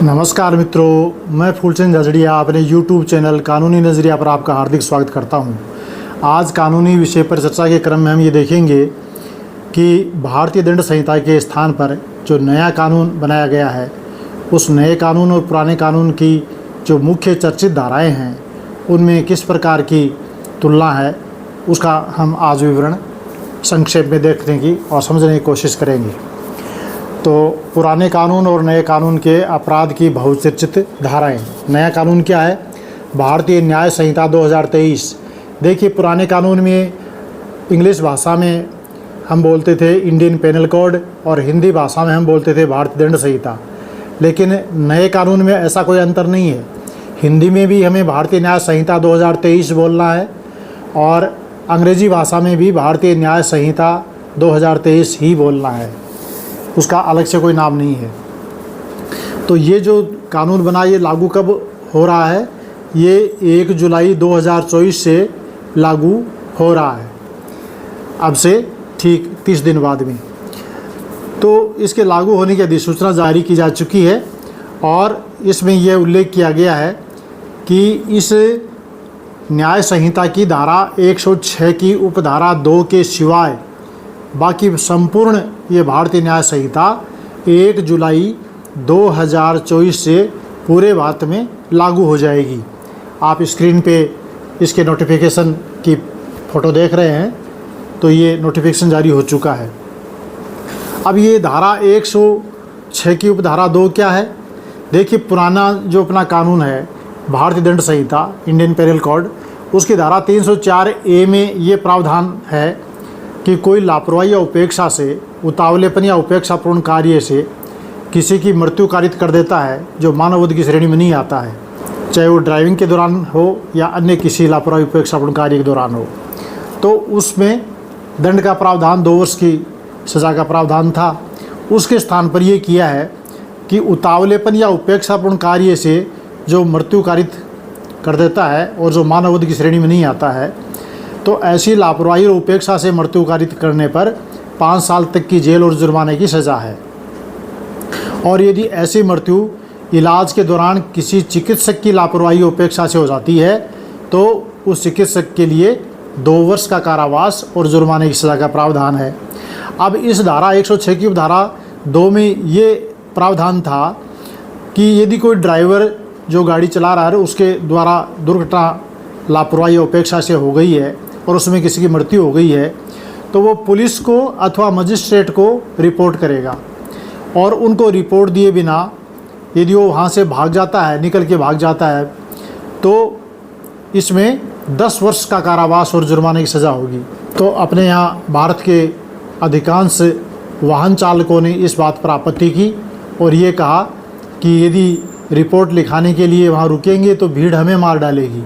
नमस्कार मित्रों, मैं फूलचंद झजड़िया अपने YouTube चैनल कानूनी नज़रिया पर आपका हार्दिक स्वागत करता हूं। आज कानूनी विषय पर चर्चा के क्रम में हम ये देखेंगे कि भारतीय दंड संहिता के स्थान पर जो नया कानून बनाया गया है, उस नए कानून और पुराने कानून की जो मुख्य चर्चित धाराएँ हैं उनमें किस प्रकार की तुलना है, उसका हम आज विवरण संक्षेप में देखने की और समझने की कोशिश करेंगे। तो पुराने कानून और नए कानून के अपराध की बहुचर्चित धाराएं। नया कानून क्या है? भारतीय न्याय संहिता 2023। देखिए, पुराने कानून में इंग्लिश भाषा में हम बोलते थे इंडियन पेनल कोड और हिंदी भाषा में हम बोलते थे भारतीय दंड संहिता। लेकिन नए कानून में ऐसा कोई अंतर नहीं है। हिंदी में भी हमें भारतीय न्याय संहिता 2023 बोलना है और अंग्रेजी भाषा में भी भारतीय न्याय संहिता 2023 ही बोलना है, उसका अलग से कोई नाम नहीं है। तो ये जो कानून बना, ये लागू कब हो रहा है? ये 1 जुलाई 2024 से लागू हो रहा है, अब से ठीक 30 दिन बाद में। तो इसके लागू होने की अधिसूचना जारी की जा चुकी है और इसमें यह उल्लेख किया गया है कि इस न्याय संहिता की धारा 106 की उपधारा 2 के सिवाय बाकी संपूर्ण ये भारतीय न्याय संहिता 1 जुलाई 2024 से पूरे भारत में लागू हो जाएगी। आप स्क्रीन पे इसके नोटिफिकेशन की फ़ोटो देख रहे हैं, तो ये नोटिफिकेशन जारी हो चुका है। अब ये धारा 106 की उपधारा 2 क्या है? देखिए, पुराना जो अपना कानून है भारतीय दंड संहिता इंडियन पेनल कोड, उसकी धारा 304A में ये प्रावधान है कि कोई लापरवाही या उपेक्षा से, उतावलेपन या उपेक्षापूर्ण कार्य से किसी की मृत्यु कारित कर देता है जो मानववध की श्रेणी में नहीं आता है, चाहे वो ड्राइविंग के दौरान हो या अन्य किसी लापरवाही उपेक्षापूर्ण कार्य के दौरान हो, तो उसमें दंड का प्रावधान 2 वर्ष की सज़ा का प्रावधान था। उसके स्थान पर यह किया है कि उतावलेपन या उपेक्षापूर्ण कार्य से जो मृत्यु कारित कर देता है और जो मानववध की श्रेणी में नहीं आता है, तो ऐसी लापरवाही और उपेक्षा से मृत्यु कारित करने पर 5 साल तक की जेल और जुर्माने की सज़ा है। और यदि ऐसी मृत्यु इलाज के दौरान किसी चिकित्सक की लापरवाही उपेक्षा से हो जाती है, तो उस चिकित्सक के लिए 2 वर्ष का कारावास और जुर्माने की सज़ा का प्रावधान है। अब इस धारा 106 की धारा 2 में ये प्रावधान था कि यदि कोई ड्राइवर जो गाड़ी चला रहा है उसके द्वारा दुर्घटना लापरवाही उपेक्षा से हो गई है और उसमें किसी की मृत्यु हो गई है, तो वो पुलिस को अथवा मजिस्ट्रेट को रिपोर्ट करेगा और उनको रिपोर्ट दिए बिना यदि वो वहाँ से भाग जाता है, निकल के भाग जाता है, तो इसमें 10 वर्ष का कारावास और जुर्माने की सज़ा होगी। तो अपने यहाँ भारत के अधिकांश वाहन चालकों ने इस बात पर आपत्ति की और ये कहा कि यदि रिपोर्ट लिखाने के लिए वहाँ रुकेंगे तो भीड़ हमें मार डालेगी,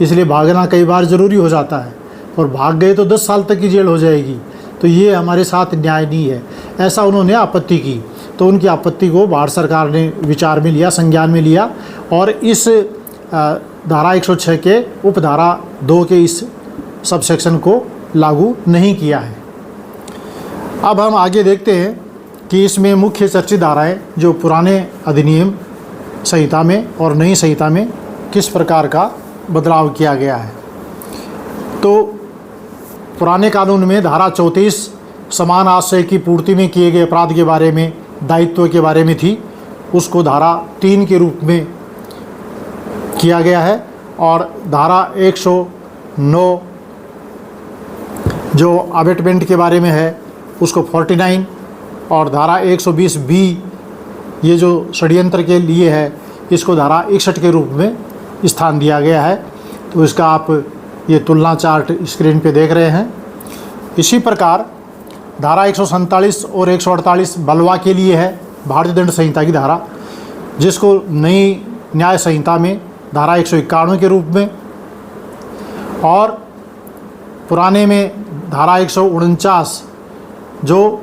इसलिए भागना कई बार ज़रूरी हो जाता है और भाग गए तो 10 साल तक की जेल हो जाएगी, तो ये हमारे साथ न्याय नहीं है, ऐसा उन्होंने आपत्ति की। तो उनकी आपत्ति को भारत सरकार ने विचार में लिया, संज्ञान में लिया और इस धारा 106 के उपधारा 2 के इस सब सेक्शन को लागू नहीं किया है। अब हम आगे देखते हैं कि इसमें मुख्य चर्चित धाराएँ जो पुराने अधिनियम संहिता में और नई संहिता में किस प्रकार का बदलाव किया गया है। तो पुराने कानून में धारा 34 समान आशय की पूर्ति में किए गए अपराध के बारे में, दायित्व के बारे में थी, उसको धारा 3 के रूप में किया गया है और धारा 109 जो अबेटमेंट के बारे में है उसको 49 और धारा 120B ये जो षड्यंत्र के लिए है इसको धारा 61 के रूप में स्थान दिया गया है। तो इसका आप ये तुलना चार्ट स्क्रीन पे देख रहे हैं। इसी प्रकार धारा 147 और 148 बलवा के लिए है, भारतीय दंड संहिता की धारा, जिसको नई न्याय संहिता में धारा 191 के रूप में और पुराने में धारा 149 जो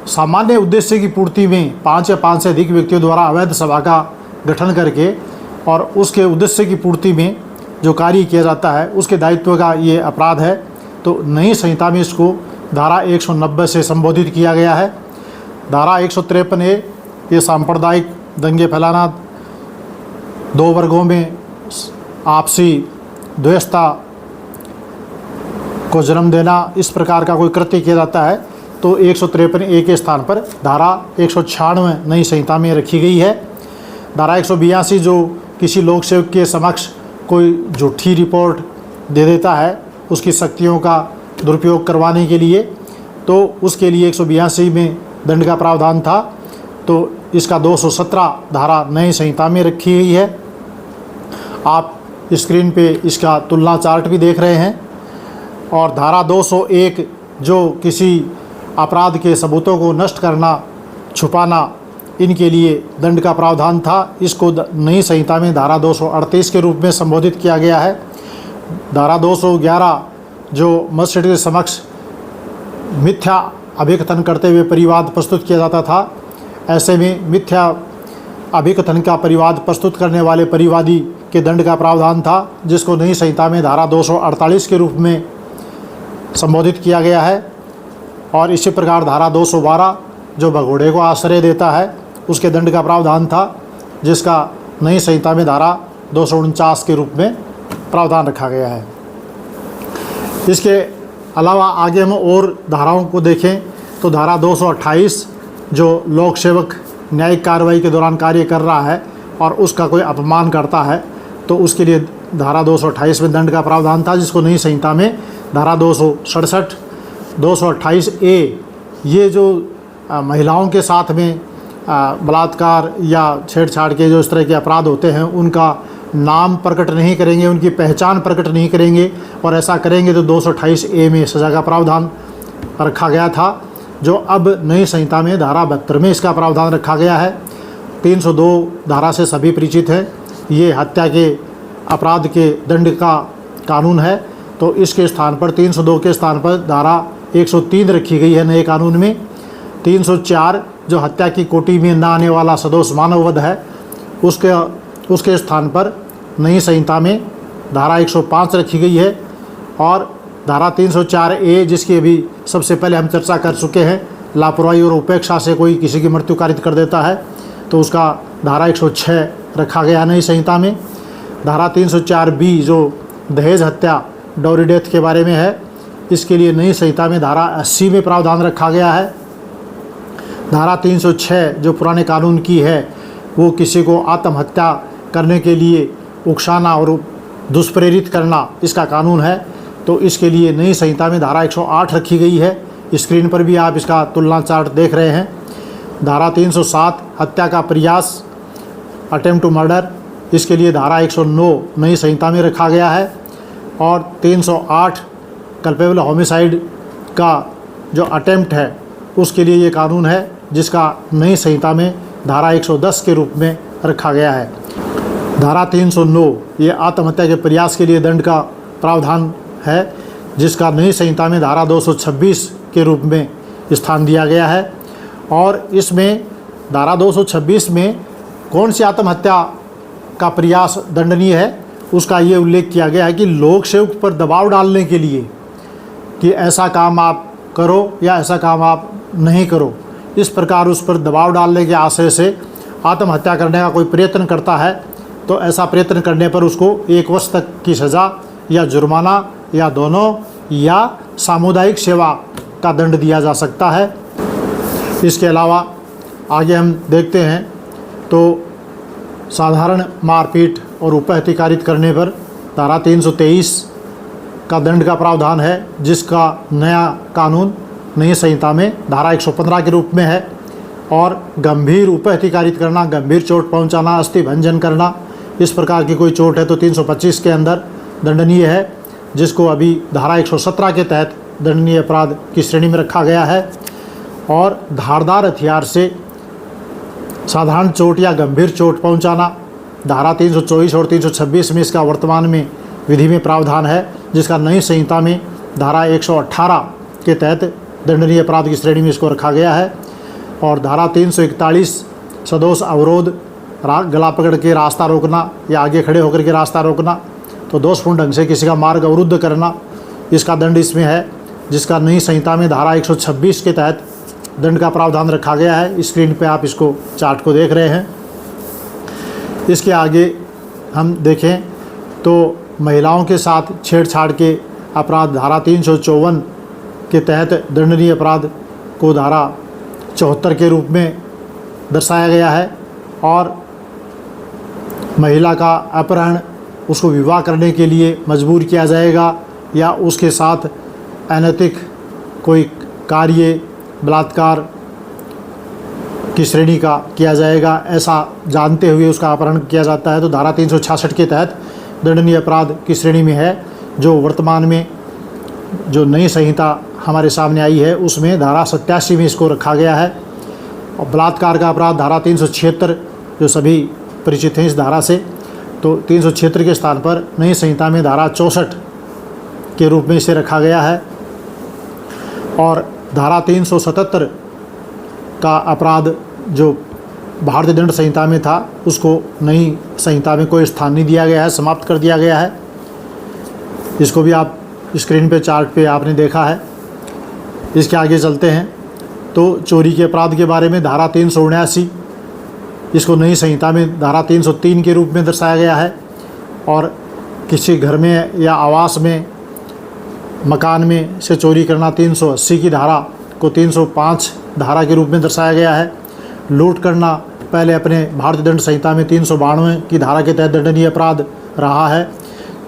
सामान्य उद्देश्य की पूर्ति में 5 या 5 से अधिक व्यक्तियों द्वारा अवैध सभा का गठन करके और उसके उद्देश्य की पूर्ति में जो कार्य किया जाता है उसके दायित्व का ये अपराध है। तो नई संहिता में इसको धारा 190 से संबोधित किया गया है। धारा 153A ये सांप्रदायिक दंगे फैलाना, दो वर्गों में आपसी द्वेषता को जन्म देना, इस प्रकार का कोई कृत्य किया जाता है तो 153A के स्थान पर धारा 196 नई संहिता में रखी गई है। धारा 182 जो किसी लोक सेवक के समक्ष कोई झूठी रिपोर्ट दे देता है उसकी शक्तियों का दुरुपयोग करवाने के लिए, तो उसके लिए 182 में दंड का प्रावधान था, तो इसका 217 धारा नई संहिता में रखी गई है। आप स्क्रीन पे इसका तुलना चार्ट भी देख रहे हैं। और धारा 201 जो किसी अपराध के सबूतों को नष्ट करना, छुपाना, इनके लिए दंड का प्रावधान था। इसको नई संहिता में धारा 238 के रूप में संबोधित किया गया है। धारा 211 जो मजिस्ट्रेट के समक्ष मिथ्या अभिकथन करते हुए परिवाद प्रस्तुत किया जाता था, ऐसे में मिथ्या अभिकथन का परिवाद प्रस्तुत करने वाले परिवादी के दंड का प्रावधान था, जिसको नई संहिता में धारा 248 के रूप में संबोधित किया गया है। और इसी प्रकार धारा 212 जो भगोड़े को आश्रय देता है उसके दंड का प्रावधान था, जिसका नई संहिता में धारा 249 के रूप में प्रावधान रखा गया है। इसके अलावा आगे हम और धाराओं को देखें तो धारा 228 जो लोक सेवक न्यायिक कार्रवाई के दौरान कार्य कर रहा है और उसका कोई अपमान करता है तो उसके लिए धारा 228 में दंड का प्रावधान था, जिसको नई संहिता में धारा 267 228A ये जो महिलाओं के साथ में बलात्कार या छेड़छाड़ के जो इस तरह के अपराध होते हैं उनका नाम प्रकट नहीं करेंगे, उनकी पहचान प्रकट नहीं करेंगे, और ऐसा करेंगे तो 228A में सज़ा का प्रावधान रखा गया था, जो अब नई संहिता में धारा 72 में इसका प्रावधान रखा गया है। 302 धारा से सभी परिचित हैं। ये हत्या के अपराध के दंड का कानून है, तो इसके स्थान पर 302 के स्थान पर धारा 103 रखी गई है नए कानून में। 304 जो हत्या की कोटि में न आने वाला सदोष मानववध है, उसके स्थान पर नई संहिता में धारा 105 रखी गई है। और धारा 304A जिसकी अभी सबसे पहले हम चर्चा कर चुके हैं, लापरवाही और उपेक्षा से कोई किसी की मृत्यु कारित कर देता है तो उसका धारा 106 रखा गया नई संहिता में। धारा 304B जो दहेज हत्या, डॉरी डेथ के बारे में है, इसके लिए नई संहिता में धारा 80 में प्रावधान रखा गया है। धारा 306 जो पुराने कानून की है वो किसी को आत्महत्या करने के लिए उकसाना और दुष्प्रेरित करना इसका कानून है, तो इसके लिए नई संहिता में धारा 108 रखी गई है। स्क्रीन पर भी आप इसका तुलना चार्ट देख रहे हैं। धारा 307 हत्या का प्रयास, अटेम्प्ट टू मर्डर, इसके लिए धारा 109 नई संहिता में रखा गया है। और 308 कल्पेबल होमिसाइड का जो अटेम्प्ट है उसके लिए ये कानून है, जिसका नई संहिता में धारा 110 के रूप में रखा गया है। धारा 309 ये आत्महत्या के प्रयास के लिए दंड का प्रावधान है, जिसका नई संहिता में धारा 226 के रूप में स्थान दिया गया है। और इसमें धारा 226 में कौन सी आत्महत्या का प्रयास दंडनीय है उसका ये उल्लेख किया गया है कि लोक सेवक पर दबाव डालने के लिए कि ऐसा काम आप करो या ऐसा काम आप नहीं करो, इस प्रकार उस पर दबाव डालने के आशय से आत्महत्या करने का कोई प्रयत्न करता है तो ऐसा प्रयत्न करने पर उसको 1 वर्ष तक की सज़ा या जुर्माना या दोनों या सामुदायिक सेवा का दंड दिया जा सकता है। इसके अलावा आगे हम देखते हैं तो साधारण मारपीट और उपहत्या कारित करने पर धारा 323 का दंड का प्रावधान है, जिसका नया कानून नई संहिता में धारा 115 के रूप में है। और गंभीर उपहत्या कारित करना, गंभीर चोट पहुंचाना, अस्थि भंजन करना, इस प्रकार की कोई चोट है तो 325 के अंदर दंडनीय है, जिसको अभी धारा 117 के तहत दंडनीय अपराध की श्रेणी में रखा गया है। और धारदार हथियार से साधारण चोट या गंभीर चोट पहुंचाना, धारा 324 और 326 में इसका वर्तमान में विधि में प्रावधान है, जिसका नई संहिता में धारा 118 के तहत दंडनीय अपराध की श्रेणी में इसको रखा गया है। और धारा 341 सदोष अवरोध, गला पकड़ के रास्ता रोकना या आगे खड़े होकर के रास्ता रोकना, तो दोषपूर्ण ढंग से किसी का मार्ग अवरुद्ध करना, इसका दंड इसमें है, जिसका नई संहिता में धारा 126 के तहत दंड का प्रावधान रखा गया है। स्क्रीन पे आप इसको चार्ट को देख रहे हैं। इसके आगे हम देखें तो महिलाओं के साथ छेड़छाड़ के अपराध धारा 354 के तहत दंडनीय अपराध को धारा 74 के रूप में दर्शाया गया है। और महिला का अपहरण, उसको विवाह करने के लिए मजबूर किया जाएगा या उसके साथ अनैतिक कोई कार्य बलात्कार की श्रेणी का किया जाएगा, ऐसा जानते हुए उसका अपहरण किया जाता है तो धारा 366 के तहत दंडनीय अपराध की श्रेणी में है। जो वर्तमान में जो नई संहिता हमारे सामने आई है उसमें धारा 87 में इसको रखा गया है। और बलात्कार का अपराध धारा 376 जो सभी परिचित हैं इस धारा से, तो 376 के स्थान पर नई संहिता में धारा 64 के रूप में इसे रखा गया है। और धारा 377 का अपराध जो भारतीय दंड संहिता में था उसको नई संहिता में कोई स्थान नहीं दिया गया है, समाप्त कर दिया गया है। इसको भी आप स्क्रीन पे चार्ट पे आपने देखा है। इसके आगे चलते हैं तो चोरी के अपराध के बारे में धारा 379, इसको नई संहिता में धारा 303 के रूप में दर्शाया गया है। और किसी घर में या आवास में, मकान में से चोरी करना 380 की धारा को 305 धारा के रूप में दर्शाया गया है। लूट करना पहले अपने भारतीय दंड संहिता में 392 की धारा के तहत दंडनीय अपराध रहा है,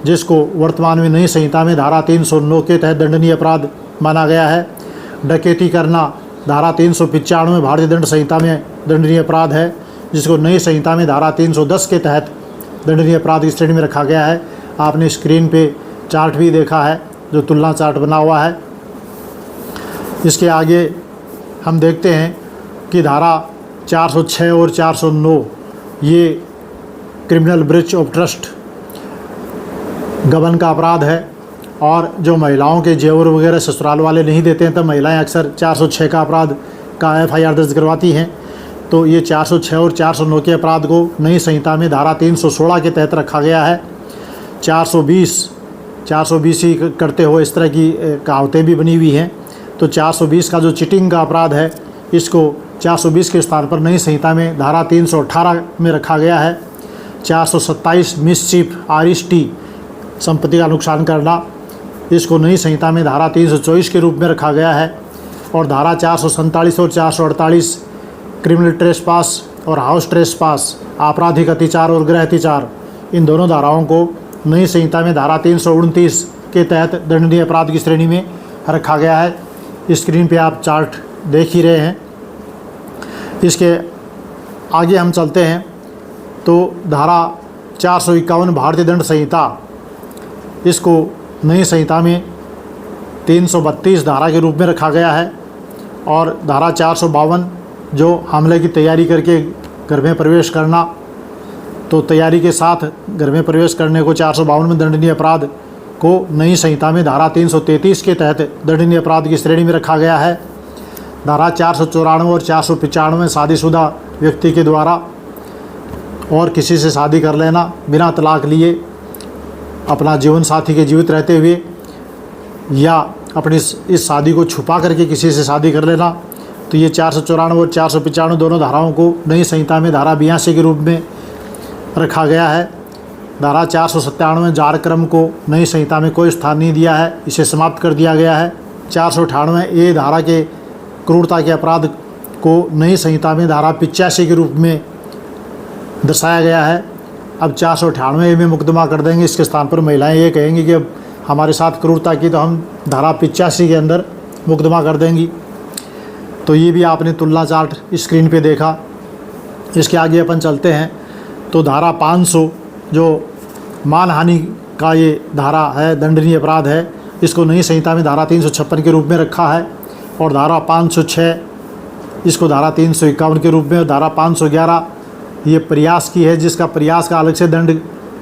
जिसको वर्तमान में नई संहिता में धारा 309 के तहत दंडनीय अपराध माना गया है। डकैती करना धारा 395 भारतीय दंड संहिता में दंडनीय अपराध है, जिसको नई संहिता में धारा 310 के तहत दंडनीय अपराध की श्रेणी में रखा गया है। आपने स्क्रीन पे चार्ट भी देखा है जो तुलना चार्ट बना हुआ है। इसके आगे हम देखते हैं कि धारा 406 और 409 ये क्रिमिनल ब्रीच ऑफ ट्रस्ट गबन का अपराध है। और जो महिलाओं के जेवर वगैरह ससुराल वाले नहीं देते हैं तब महिलाएं अक्सर 406 का अपराध का FIR दर्ज करवाती हैं। तो ये 406 और 409 के अपराध को नई संहिता में धारा 316 के तहत रखा गया है। 420 ही करते हो इस तरह की कहावतें भी बनी हुई हैं। तो 420 का जो चीटिंग का अपराध है इसको 420 के स्थान पर नई संहिता में धारा 318 में रखा गया है। 427 मिसचीफ RST संपत्ति का नुकसान करना, इसको नई संहिता में धारा 324 के रूप में रखा गया है। और धारा 447 और 448 क्रिमिनल ट्रेसपास और हाउस ट्रेसपास, आपराधिक अत्याचार और गृह अत्याचार, इन दोनों धाराओं को नई संहिता में धारा 329 के तहत दंडनीय अपराध की श्रेणी में रखा गया है। स्क्रीन पे आप चार्ट देख ही रहे हैं। इसके आगे हम चलते हैं तो धारा 451 भारतीय दंड संहिता, इसको नई संहिता में 332 धारा के रूप में रखा गया है। और धारा 452 जो हमले की तैयारी करके घर में प्रवेश करना, तो तैयारी के साथ घर में प्रवेश करने को 452 में दंडनीय अपराध को नई संहिता में धारा 333 के तहत दंडनीय अपराध की श्रेणी में रखा गया है। धारा 494 और 495 शादीशुदा व्यक्ति के द्वारा और किसी से शादी कर लेना बिना तलाक लिए, अपना जीवन साथी के जीवित रहते हुए, या अपनी इस शादी को छुपा करके किसी से शादी कर लेना, तो ये 494 और 495 दोनों धाराओं को नई संहिता में धारा 82 के रूप में रखा गया है। धारा 497 जारक्रम को नई संहिता में कोई स्थान नहीं दिया है, इसे समाप्त कर दिया गया है। 498 धारा के क्रूरता के अपराध को नई संहिता में धारा 85 के रूप में दर्शाया गया है। अब 498 में मुकदमा कर देंगे, इसके स्थान पर महिलाएं ये कहेंगी कि अब हमारे साथ क्रूरता की तो हम धारा 85 के अंदर मुकदमा कर देंगी। तो ये भी आपने तुलना चार्ट स्क्रीन पे देखा। इसके आगे अपन चलते हैं तो धारा 500 जो मानहानि का ये धारा है, दंडनीय अपराध है, इसको नई संहिता में धारा 356 के रूप में रखा है। और धारा 506 इसको धारा 351 के रूप में, और धारा 511 ये प्रयास की है, जिसका प्रयास का अलग से दंड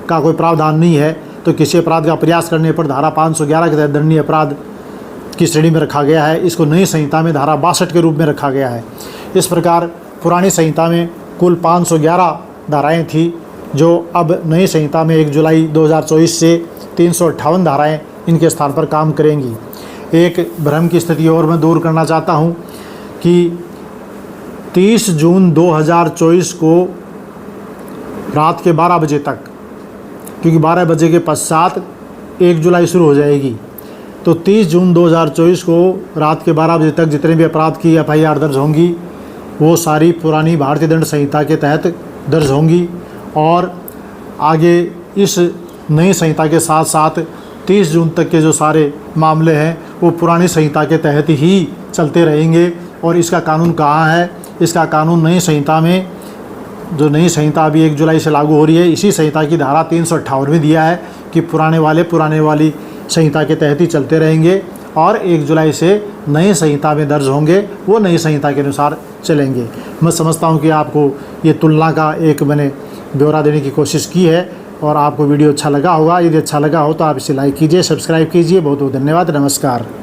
का कोई प्रावधान नहीं है। तो किसी अपराध का प्रयास करने पर धारा 511 के तहत दंडनीय अपराध की श्रेणी में रखा गया है। इसको नई संहिता में धारा 62 के रूप में रखा गया है। इस प्रकार पुरानी संहिता में कुल 511 धाराएं थी, जो अब नई संहिता में 1 जुलाई 2024 से 358 धाराएं इनके स्थान पर काम करेंगी। एक भ्रम की स्थिति और मैं दूर करना चाहता हूं कि 30 जून 2024 को रात के 12 बजे तक क्योंकि 12 बजे के पश्चात 1 जुलाई शुरू हो जाएगी। तो 30 जून 2024 को रात के 12 बजे तक जितने भी अपराध की FIR दर्ज होंगी वो सारी पुरानी भारतीय दंड संहिता के तहत दर्ज होंगी, और आगे इस नई संहिता के साथ साथ 30 जून तक के जो सारे मामले हैं वो पुरानी संहिता के तहत ही चलते रहेंगे। और इसका कानून कहाँ है? इसका कानून नई संहिता में, जो नई संहिता अभी 1 जुलाई से लागू हो रही है, इसी संहिता की धारा 358 में दिया है कि पुराने वाली संहिता के तहत ही चलते रहेंगे, और 1 जुलाई से नई संहिता में दर्ज होंगे वो नई संहिता के अनुसार चलेंगे। मैं समझता हूँ कि आपको ये तुलना का एक मैंने ब्यौरा देने की कोशिश की है, और आपको वीडियो अच्छा लगा होगा। यदि अच्छा लगा हो तो आप इसे लाइक कीजिए, सब्सक्राइब कीजिए। बहुत बहुत धन्यवाद। नमस्कार।